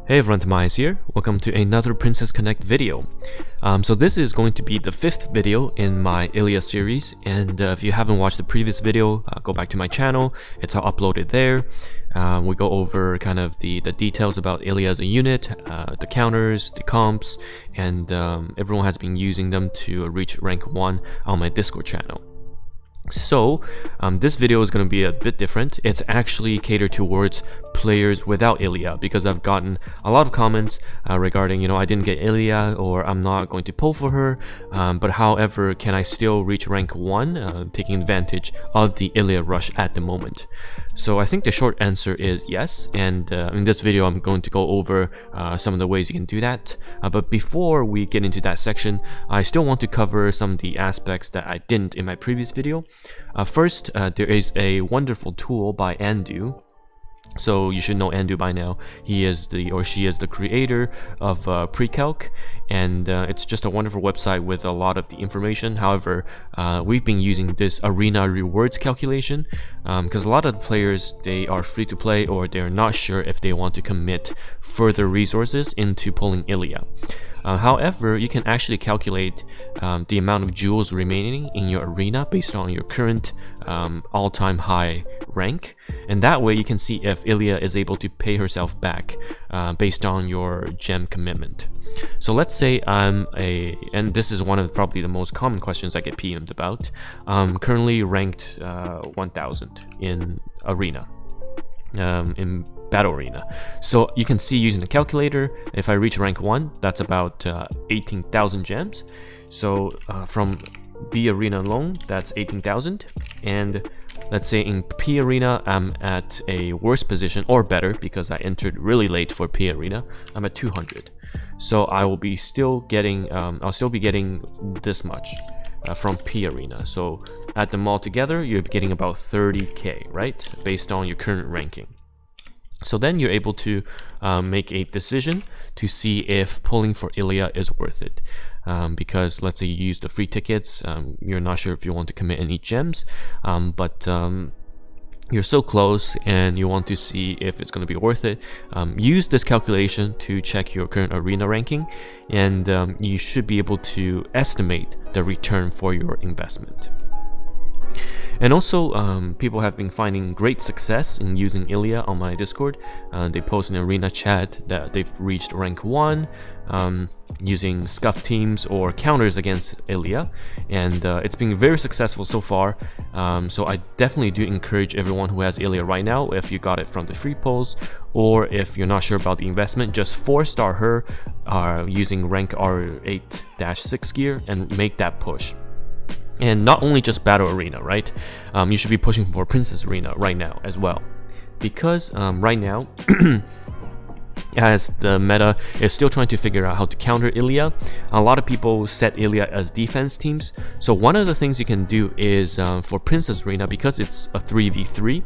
Hey everyone, TimaeuSS here. Welcome to another Princess Connect video. So this is going to be the 5th video in my Illya series, and if you haven't watched the previous video, go back to my channel. It's all uploaded there. We go over kind of the details about Illya as a unit, the counters, the comps, and everyone has been using them to reach rank 1 on my Discord channel. So this video is going to be a bit different. It's actually catered towards players without Illya, because I've gotten a lot of comments regarding, I didn't get Illya, or I'm not going to pull for her, but however, can I still reach rank 1, taking advantage of the Illya rush at the moment? So I think the short answer is yes, and in this video I'm going to go over some of the ways you can do that. But before we get into that section, I still want to cover some of the aspects that I didn't in my previous video. First, there is a wonderful tool by Andu. So you should know Andu by now. He is she is the creator of Precalc, and it's just a wonderful website with a lot of the information. However, we've been using this arena rewards calculation because a lot of the players, they are free to play, or they're not sure if they want to commit further resources into pulling Illya. However, you can actually calculate the amount of jewels remaining in your arena based on your current all-time high rank, and that way you can see if Illya is able to pay herself back based on your gem commitment. So let's say and this is one of probably the most common questions I get PM'd about, currently ranked 1000 in arena, in battle arena. So you can see using the calculator, if I reach rank 1, that's about 18,000 gems. So from B arena alone, that's 18,000, and let's say in P arena I'm at a worse position, or better, because I entered really late for P arena. I'm at 200, so I will be still getting I'll still be getting this much from P arena. So add them all together, you're getting about 30k, right, based on your current ranking. So then you're able to make a decision to see if pulling for Illya is worth it. Because let's say you use the free tickets, you're not sure if you want to commit any gems, but you're so close and you want to see if it's going to be worth it. Use this calculation to check your current arena ranking, and you should be able to estimate the return for your investment. And also, people have been finding great success in using Illya on my Discord. They post in arena chat that they've reached rank 1 using scuff teams or counters against Illya, and it's been very successful so far. So I definitely do encourage everyone who has Illya right now, if you got it from the free pulls, or if you're not sure about the investment, just 4-star her using rank R8-6 gear and make that push. And not only just battle arena, right? You should be pushing for princess arena right now as well, because right now as the meta is still trying to figure out how to counter Illya, a lot of people set Illya as defense teams. So one of the things you can do is for princess arena, because it's a 3v3,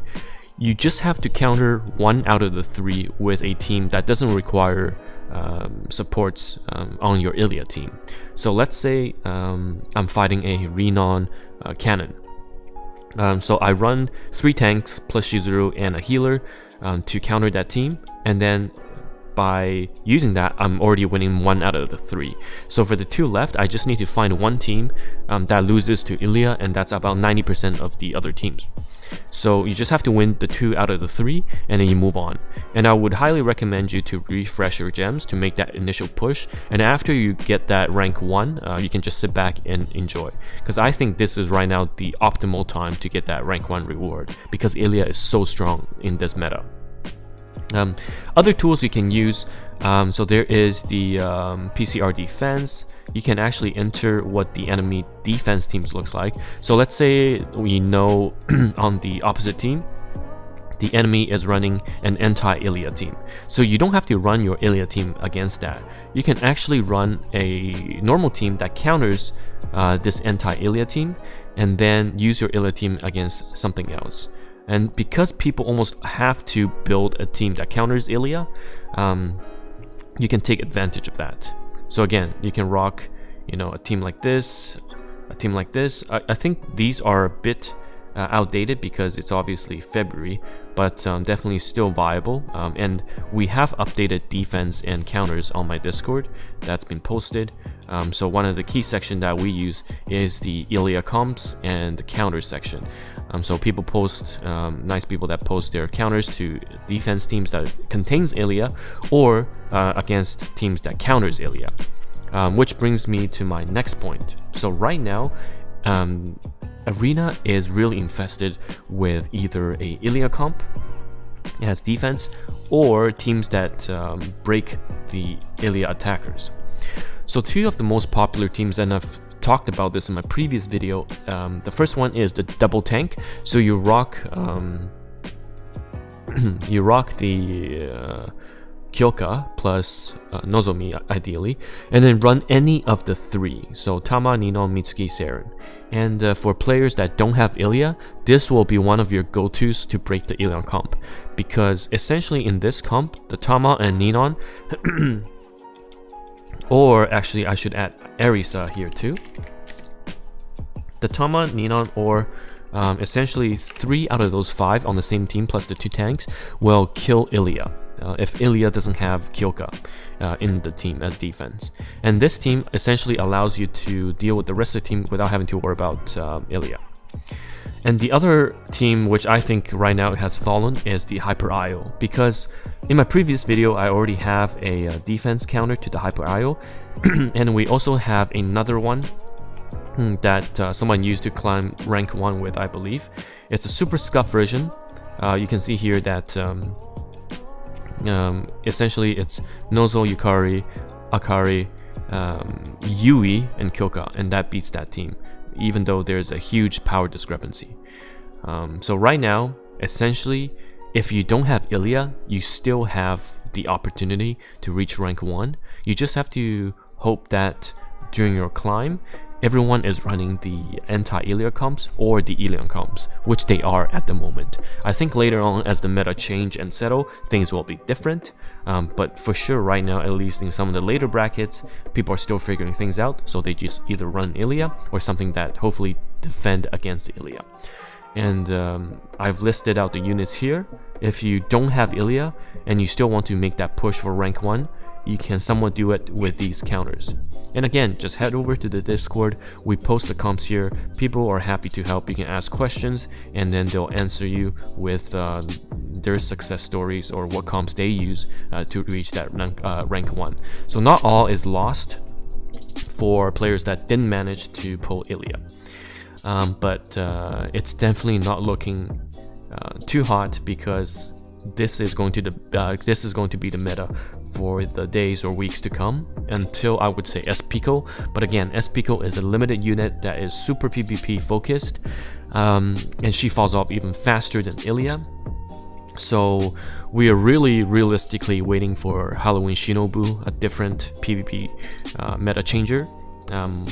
you just have to counter 1 out of the 3 with a team that doesn't require supports on your Illya team. So let's say I'm fighting a Rhinon cannon. So I run 3 tanks plus Shizuru and a healer to counter that team, and then by using that, I'm already winning 1 out of the 3. So for the 2 left, I just need to find 1 team that loses to Illya, and that's about 90% of the other teams. So you just have to win the 2 out of the 3, and then you move on. And I would highly recommend you to refresh your gems to make that initial push, and after you get that rank 1, you can just sit back and enjoy, because I think this is right now the optimal time to get that rank 1 reward, because Illya is so strong in this meta. Other tools you can use, so there is the PCR defense. You can actually enter what the enemy defense teams looks like. So let's say we know on the opposite team, the enemy is running an anti-Illya team. So you don't have to run your Illya team against that. You can actually run a normal team that counters this anti-Illya team, and then use your Illya team against something else. And because people almost have to build a team that counters Illya, you can take advantage of that. So again, you can rock, a team like this, a team like this. I think these are a bit outdated because it's obviously February, but definitely still viable. And we have updated defense and counters on my Discord. That's been posted. So one of the key sections that we use is the Illya comps and the counter section. So people post, nice people that post their counters to defense teams that contains Illya, or against teams that counters Illya. Which brings me to my next point. So right now, Arena is really infested with either a Illya comp as defense, or teams that break the Illya attackers. So two of the most popular teams, and I've talked about this in my previous video, the first one is the double tank. So you rock the Kyoka plus Nozomi ideally, and then run any of the three, so Tama, Ninon, Mitsuki, Saren. And for players that don't have Illya, this will be one of your go-tos to break the Illya comp, because essentially in this comp, the Tama and Ninon or actually I should add Arisa here too, the Tama, Ninon, or essentially 3 out of those 5 on the same team plus the 2 tanks will kill Illya. If Illya doesn't have Kyoka in the team as defense. And this team essentially allows you to deal with the rest of the team without having to worry about Illya. And the other team which I think right now has fallen is the Hyper IO, because in my previous video I already have a defense counter to the Hyper IO, and we also have another one that someone used to climb rank 1 with, I believe. It's a super scuff version. You can see here that essentially it's Nozo, Yukari, Akari, Yui, and Kyoka, and that beats that team, even though there's a huge power discrepancy. So right now, essentially, if you don't have Illya, you still have the opportunity to reach rank 1. You just have to hope that during your climb, everyone is running the anti-Illya comps or the Illya comps, which they are at the moment. I think later on, as the meta change and settle, things will be different. But for sure right now, at least in some of the later brackets, people are still figuring things out, so they just either run Illya or something that hopefully defend against Illya. And I've listed out the units here. If you don't have Illya and you still want to make that push for rank 1, you can somewhat do it with these counters. And again, just head over to the Discord. We post the comps here. People are happy to help. You can ask questions and then they'll answer you with their success stories or what comps they use to reach that rank 1. So not all is lost for players that didn't manage to pull Illya. But it's definitely not looking too hot, because this is going to be the meta for the days or weeks to come, until I would say S-Pico. But again, S-Pico is a limited unit that is super PvP focused, and she falls off even faster than Illya. So we are really realistically waiting for Halloween Shinobu, a different PvP meta changer.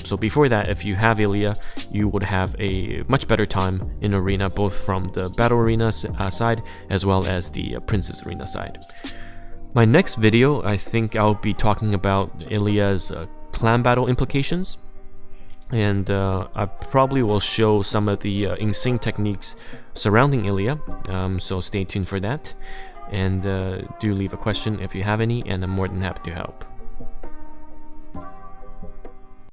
So before that, if you have Illya, you would have a much better time in Arena, both from the Battle Arena side as well as the Princess Arena side. My next video, I think I'll be talking about Illya's clan battle implications, and I probably will show some of the insane techniques surrounding Illya, so stay tuned for that, and do leave a question if you have any, and I'm more than happy to help.